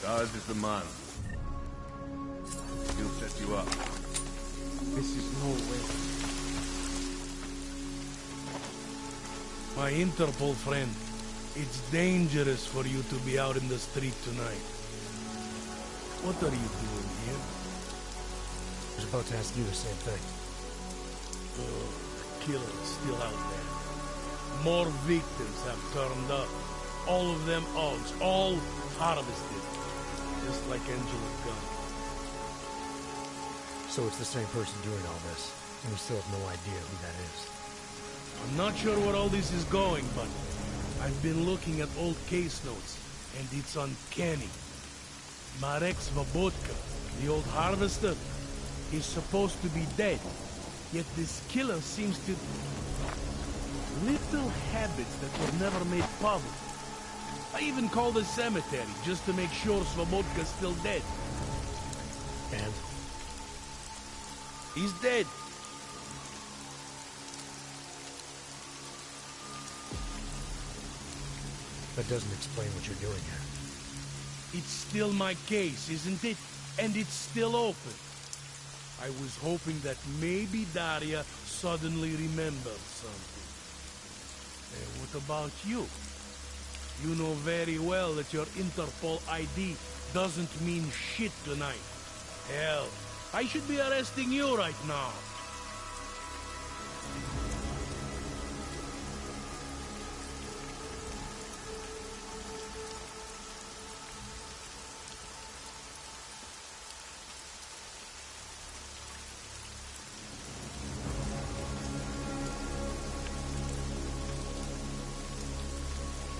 Ours is the man. He'll set you up. This is no way. My Interpol friend, it's dangerous for you to be out in the street tonight. What are you doing here? I was about to ask you the same thing. Oh, the killer is still out there. More victims have turned up. All of them Augs, all harvested. Just like Angela's gun. So it's the same person doing all this, and we still have no idea who that is. I'm not sure where all this is going, but I've been looking at old case notes, and it's uncanny. Marek Svobotka, the old harvester, is supposed to be dead, yet this killer seems to... little habits that were never made public. I even called the cemetery just to make sure Svobodka's still dead. And? He's dead. That doesn't explain what you're doing here. It's still my case, isn't it? And it's still open. I was hoping that maybe Daria suddenly remembered something. And what about you? You know very well that your Interpol ID doesn't mean shit tonight. Hell, I should be arresting you right now.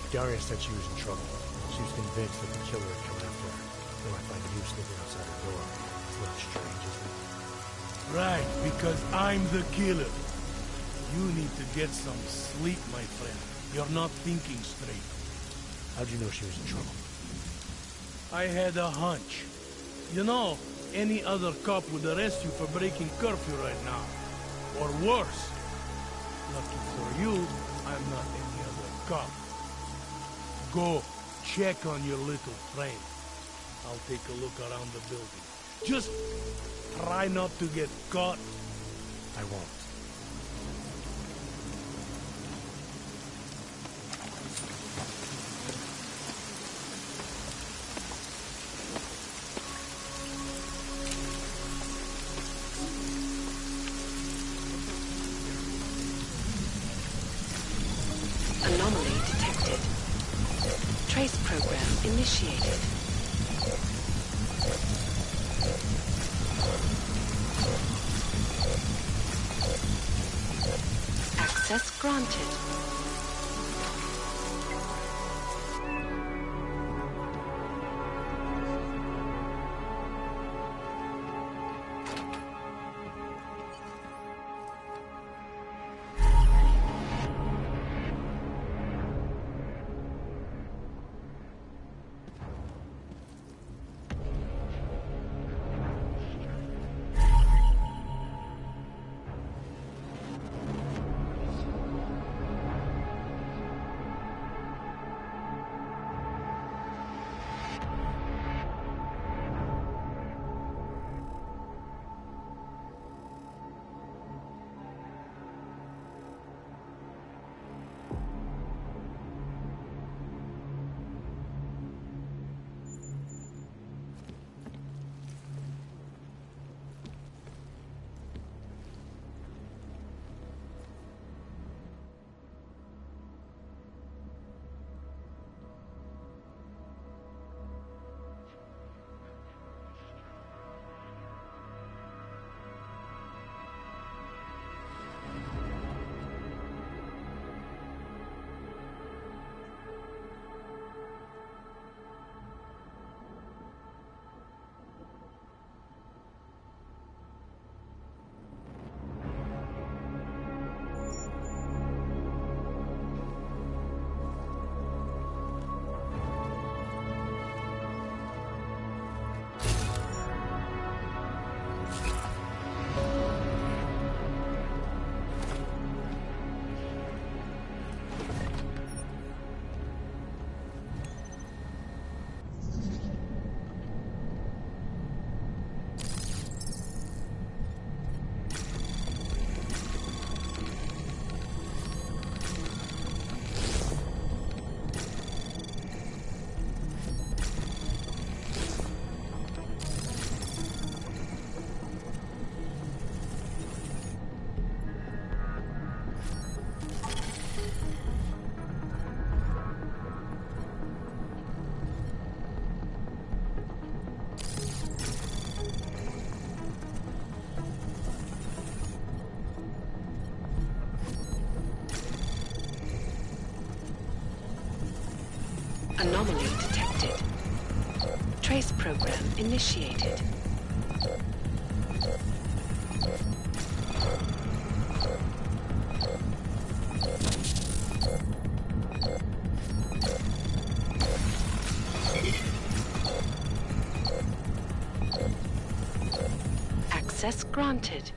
Daria said she was in trouble. She was convinced that the killer had come after her. Now I find you sneaking outside her door. It's a little strange, isn't it? Right, because I'm the killer. You need to get some sleep, my friend. You're not thinking straight. How'd you know she was in trouble? I had a hunch. You know, any other cop would arrest you for breaking curfew right now. Or worse. Lucky for you, I'm not any other cop. Go, check on your little friend. I'll take a look around the building. Just try not to get caught. I won't. Anomaly detected. Trace program initiated. Access granted. Anomaly detected. Trace program initiated. Access granted.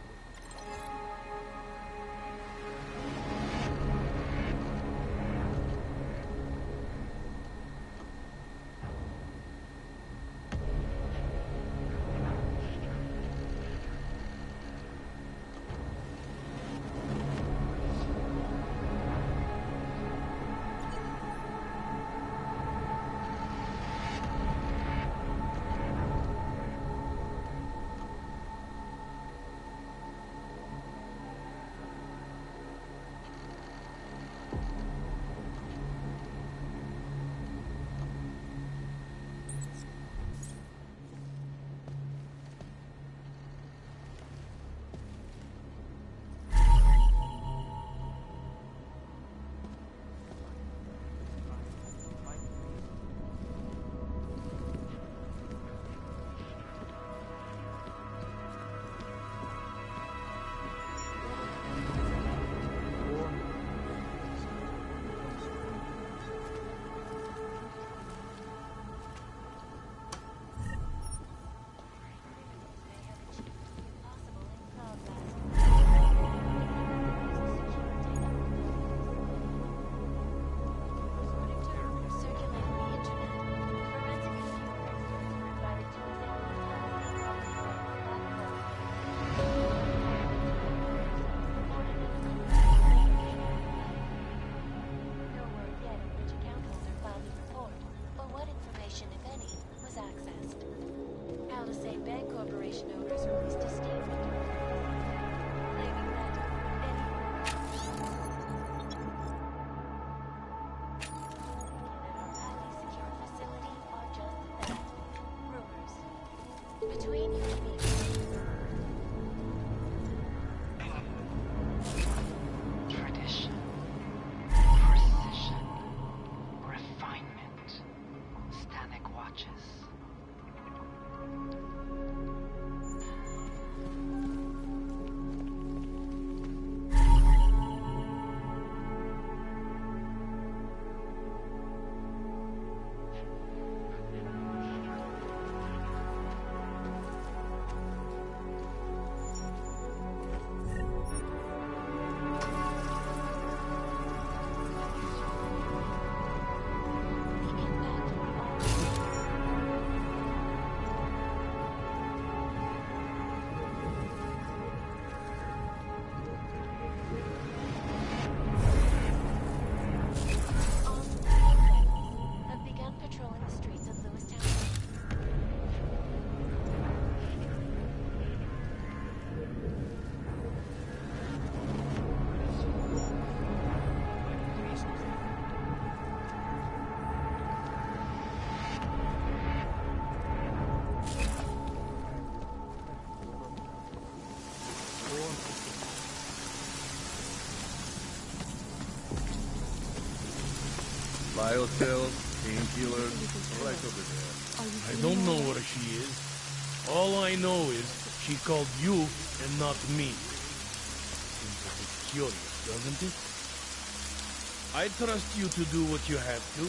Between you and me. Tradition, precision, refinement, Stanek watches. Biocells, painkillers, right over there. I don't know where she is. All I know is she called you and not me. Seems a bit curious, doesn't it? I trust you to do what you have to.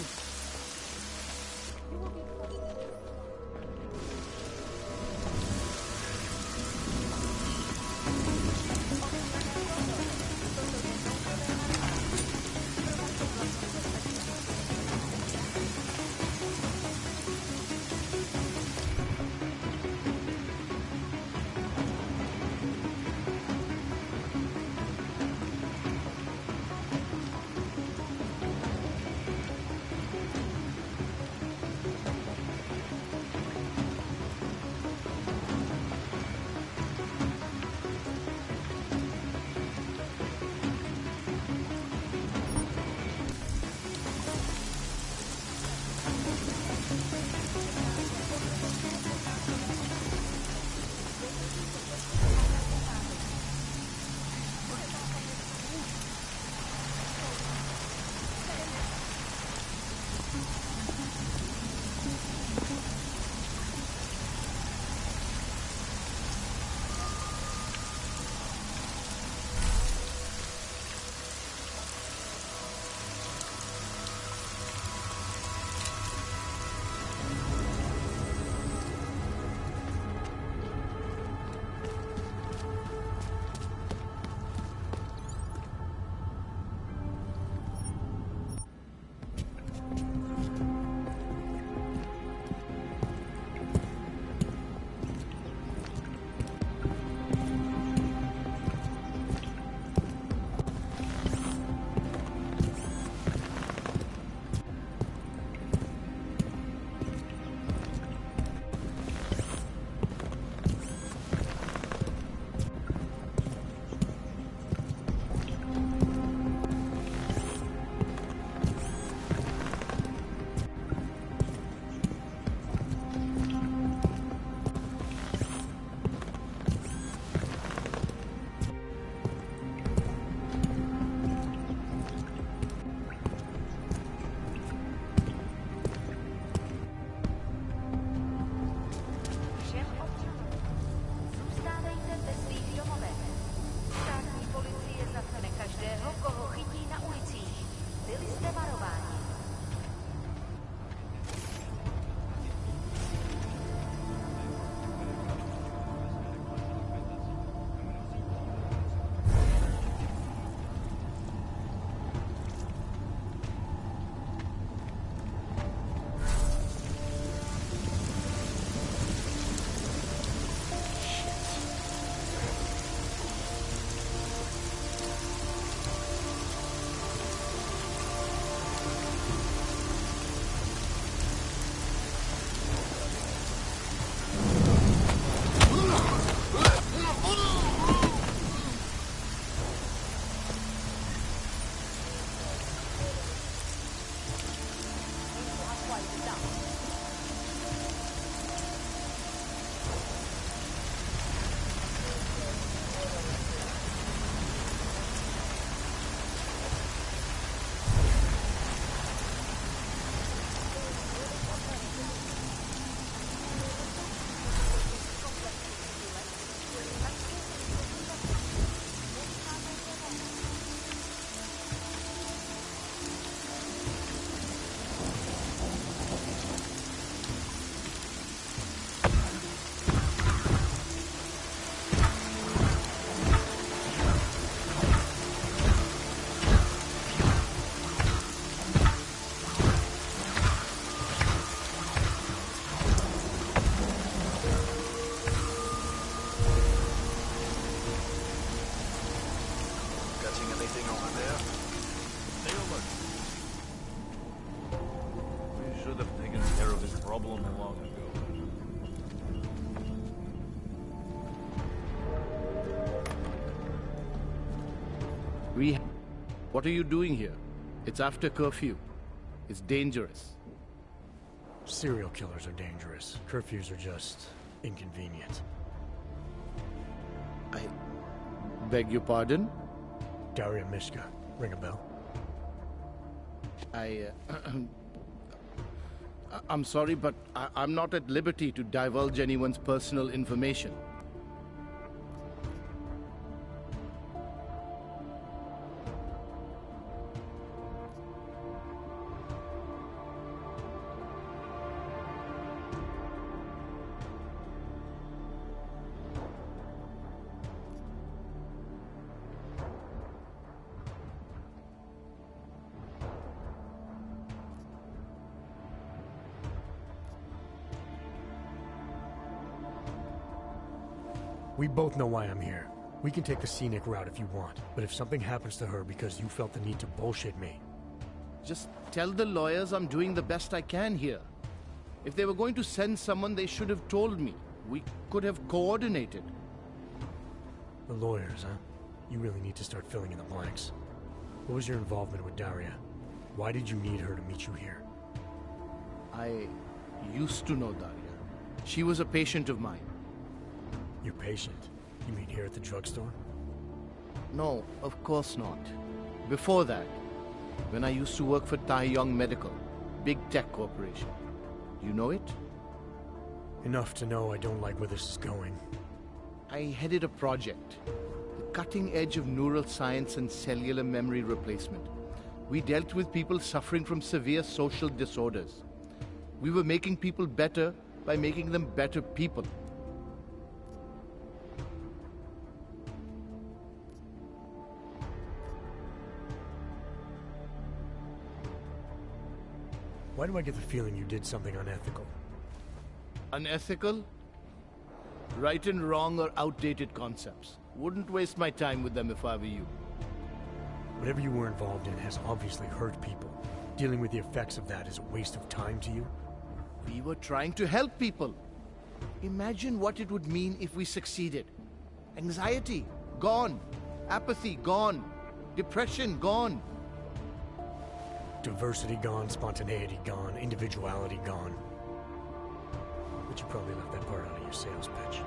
Anything over there? Stay alert. We should have taken care of this problem long ago. What are you doing here? It's after curfew. It's dangerous. Serial killers are dangerous. Curfews are just inconvenient. I beg your pardon? Daria Mishka. Ring a bell? I'm sorry, but I'm not at liberty to divulge anyone's personal information. We both know why I'm here. We can take the scenic route if you want, but if something happens to her because you felt the need to bullshit me... Just tell the lawyers I'm doing the best I can here. If they were going to send someone, they should have told me. We could have coordinated. The lawyers, huh? You really need to start filling in the blanks. What was your involvement with Daria? Why did you need her to meet you here? I used to know Daria. She was a patient of mine. Your patient? You mean here at the drugstore? No, of course not. Before that, when I used to work for Taeyong Medical, big tech corporation. You know it? Enough to know I don't like where this is going. I headed a project, the cutting edge of neural science and cellular memory replacement. We dealt with people suffering from severe social disorders. We were making people better by making them better people. Why do I get the feeling you did something unethical? Unethical? Right and wrong are outdated concepts. Wouldn't waste my time with them if I were you. Whatever you were involved in has obviously hurt people. Dealing with the effects of that is a waste of time to you? We were trying to help people. Imagine what it would mean if we succeeded. Anxiety, gone. Apathy, gone. Depression, gone. Diversity gone, spontaneity gone, individuality gone. But you probably left that part out of your sales pitch.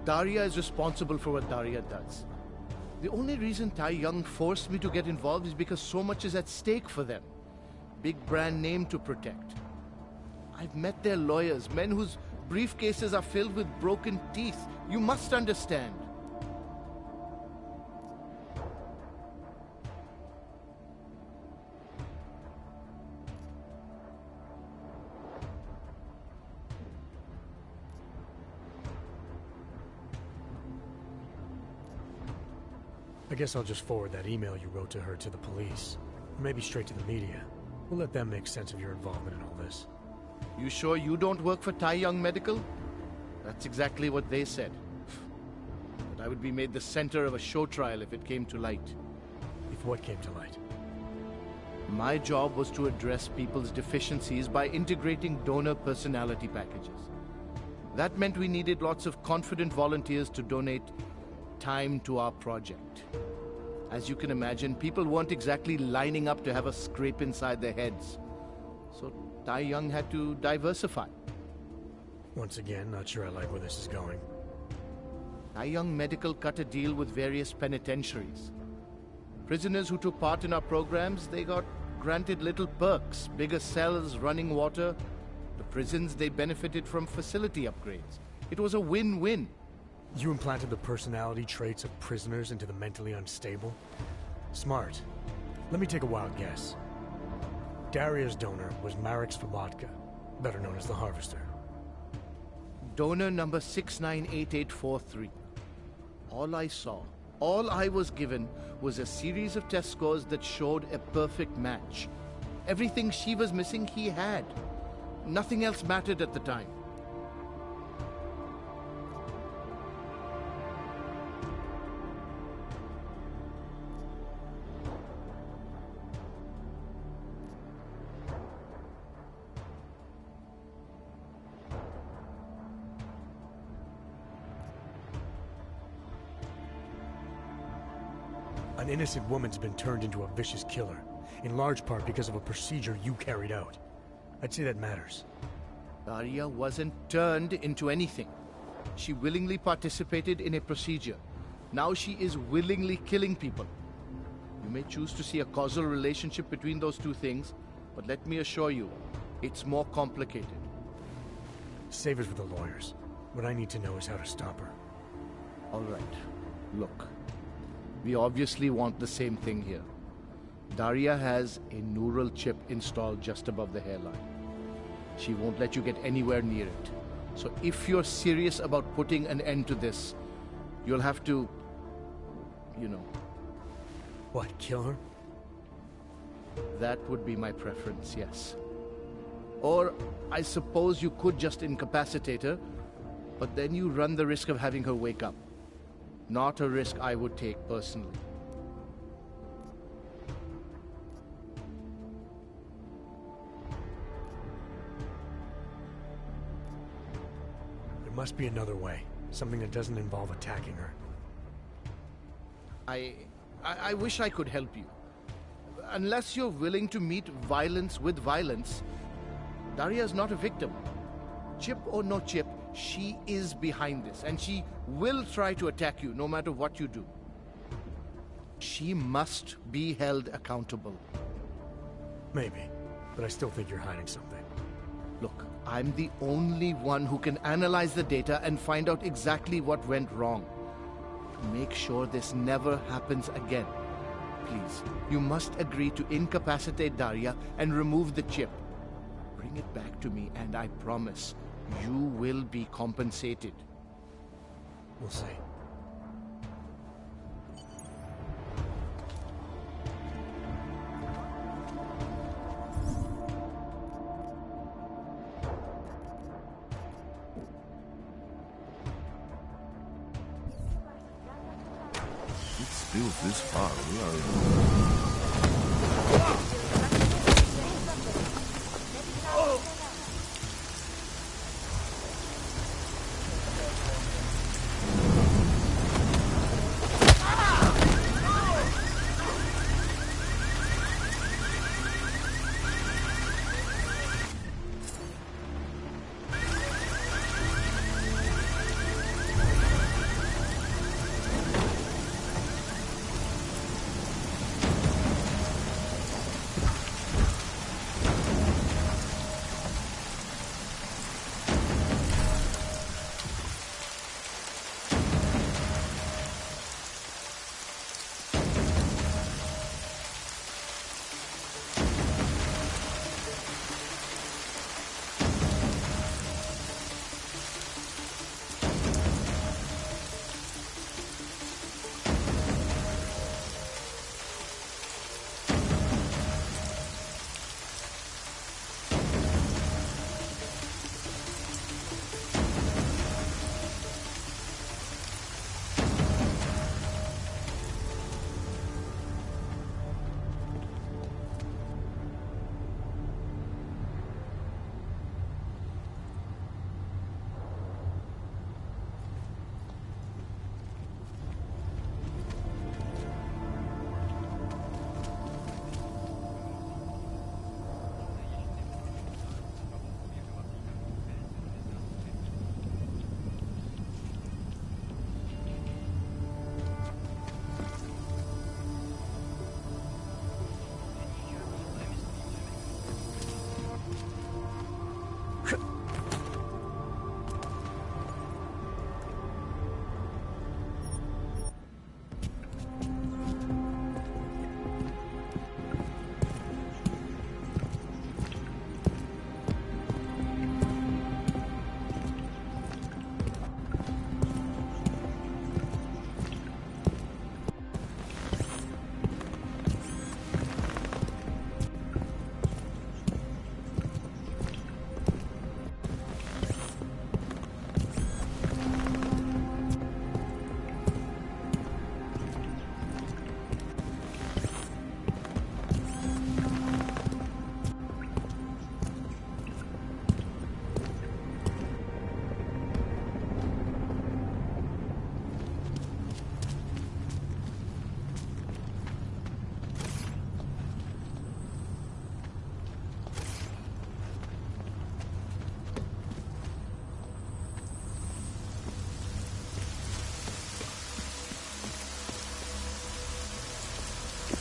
Daria is responsible for what Daria does. The only reason Taeyong forced me to get involved is because so much is at stake for them. Big brand name to protect. I've met their lawyers, men whose briefcases are filled with broken teeth. You must understand. I guess I'll just forward that email you wrote to her to the police. Or maybe straight to the media. We'll let them make sense of your involvement in all this. You sure you don't work for Taeyong Medical? That's exactly what they said. That I would be made the center of a show trial if it came to light. If what came to light? My job was to address people's deficiencies by integrating donor personality packages. That meant we needed lots of confident volunteers to donate time to our project. As you can imagine, people weren't exactly lining up to have a scrape inside their heads. So Taeyong had to diversify. Once again, not sure I like where this is going. Taeyong Medical cut a deal with various penitentiaries. Prisoners who took part in our programs, they got granted little perks, bigger cells, running water. The prisons, they benefited from facility upgrades. It was a win-win. You implanted the personality traits of prisoners into the mentally unstable? Smart. Let me take a wild guess. Daria's donor was Marek Svobotka, better known as the Harvester. Donor number 698843. All I saw, all I was given was a series of test scores that showed a perfect match. Everything she was missing, he had. Nothing else mattered at the time. An innocent woman's been turned into a vicious killer, in large part because of a procedure you carried out. I'd say that matters. Daria wasn't turned into anything. She willingly participated in a procedure. Now she is willingly killing people. You may choose to see a causal relationship between those two things, but let me assure you, it's more complicated. Save it for the lawyers. What I need to know is how to stop her. All right. Look. We obviously want the same thing here. Daria has a neural chip installed just above the hairline. She won't let you get anywhere near it. So if you're serious about putting an end to this, you'll have to, you know. What, kill her? That would be my preference, yes. Or I suppose you could just incapacitate her, but then you run the risk of having her wake up. Not a risk I would take personally. There must be another way. Something that doesn't involve attacking her. I wish I could help you. Unless you're willing to meet violence with violence, Daria's not a victim. Chip or no chip, she is behind this, and she will try to attack you no matter what you do. She must be held accountable. Maybe, but I still think you're hiding something. Look, I'm the only one who can analyze the data and find out exactly what went wrong. To make sure this never happens again. Please, you must agree to incapacitate Daria and remove the chip. Bring it back to me, and I promise you will be compensated. We'll see. It's still this far. We are...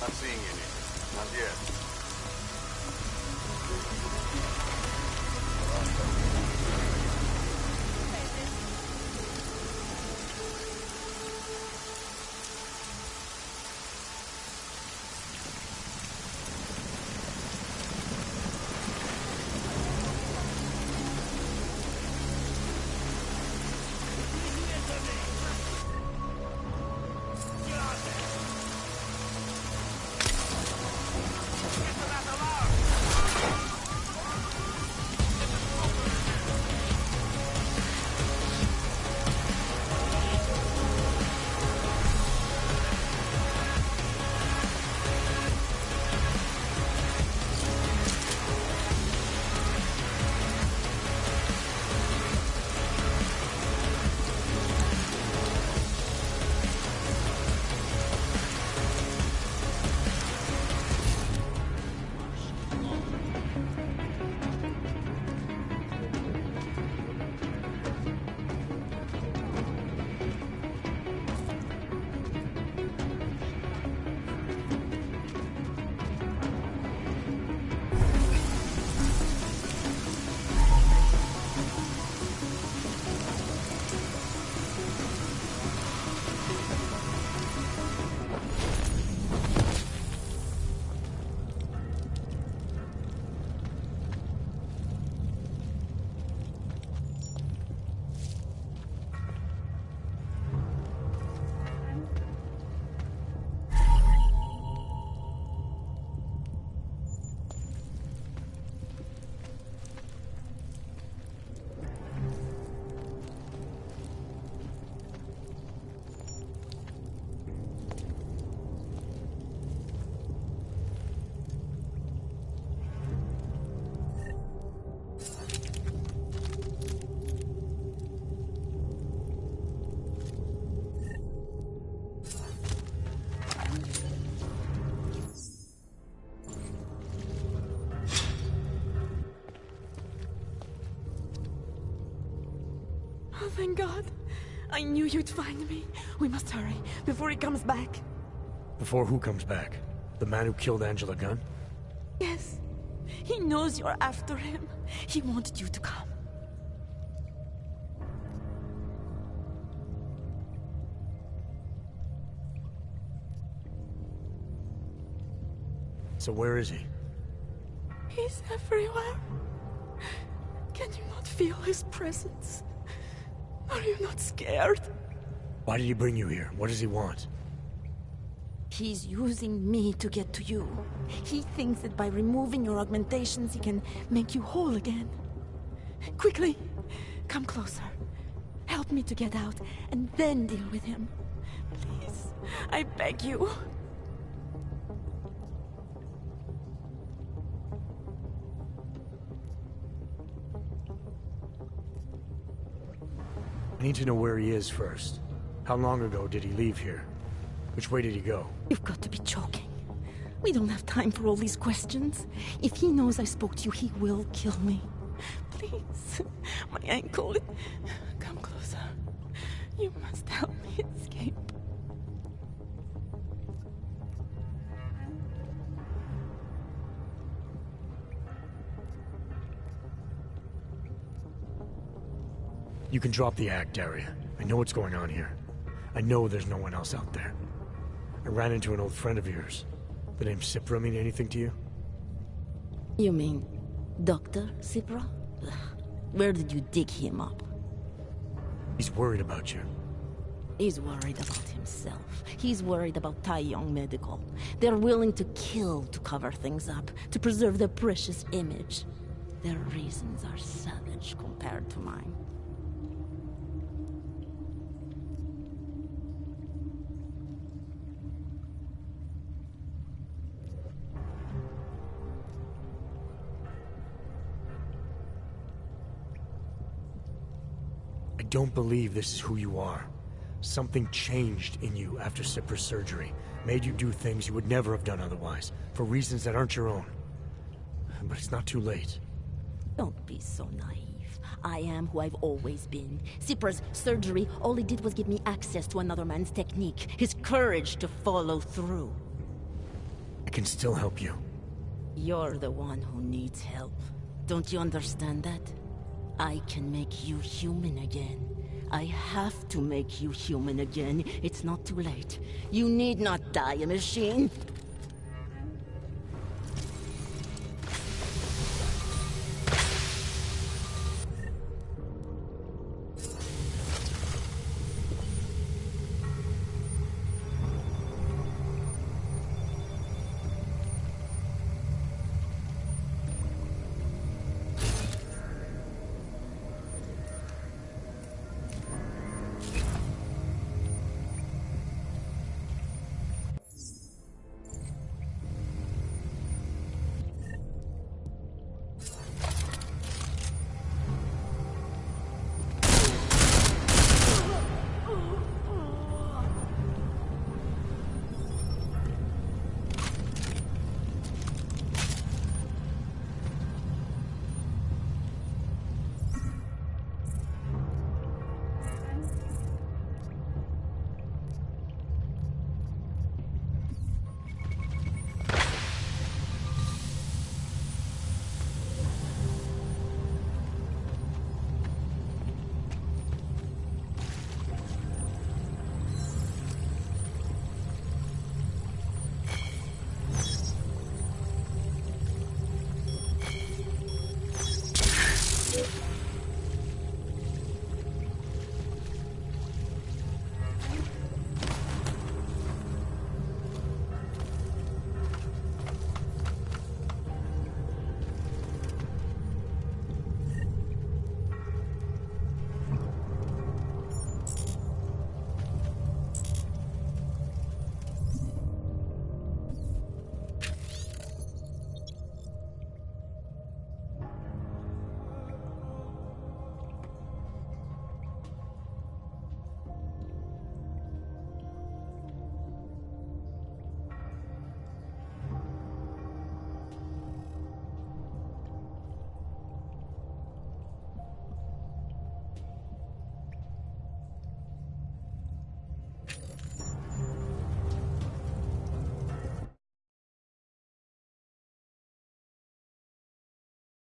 Not seeing anything. Not yet. Oh, thank God. I knew you'd find me. We must hurry, before he comes back. Before who comes back? The man who killed Angela Gunn? Yes. He knows you're after him. He wanted you to come. So where is he? He's everywhere. Can you not feel his presence? Are you not scared? Why did he bring you here? What does he want? He's using me to get to you. He thinks that by removing your augmentations, he can make you whole again. Quickly, come closer. Help me to get out, and then deal with him. Please, I beg you. I need to know where he is first. How long ago did he leave here? Which way did he go? You've got to be joking. We don't have time for all these questions. If he knows I spoke to you, he will kill me. Please, my ankle. Come closer. You must help me escape. You can drop the act, Daria. I know what's going on here. I know there's no one else out there. I ran into an old friend of yours. The name Cypher mean anything to you? You mean Dr. Cypher? Where did you dig him up? He's worried about you. He's worried about himself. He's worried about Tai Yong Medical. They're willing to kill to cover things up, to preserve their precious image. Their reasons are savage compared to mine. I don't believe this is who you are. Something changed in you after Cypher's surgery. Made you do things you would never have done otherwise, for reasons that aren't your own. But it's not too late. Don't be so naive. I am who I've always been. Cypher's surgery, all it did was give me access to another man's technique, his courage to follow through. can still help you. You're the one who needs help. Don't you understand that? I can make you human again. I have to make you human again. It's not too late. You need not die, machine.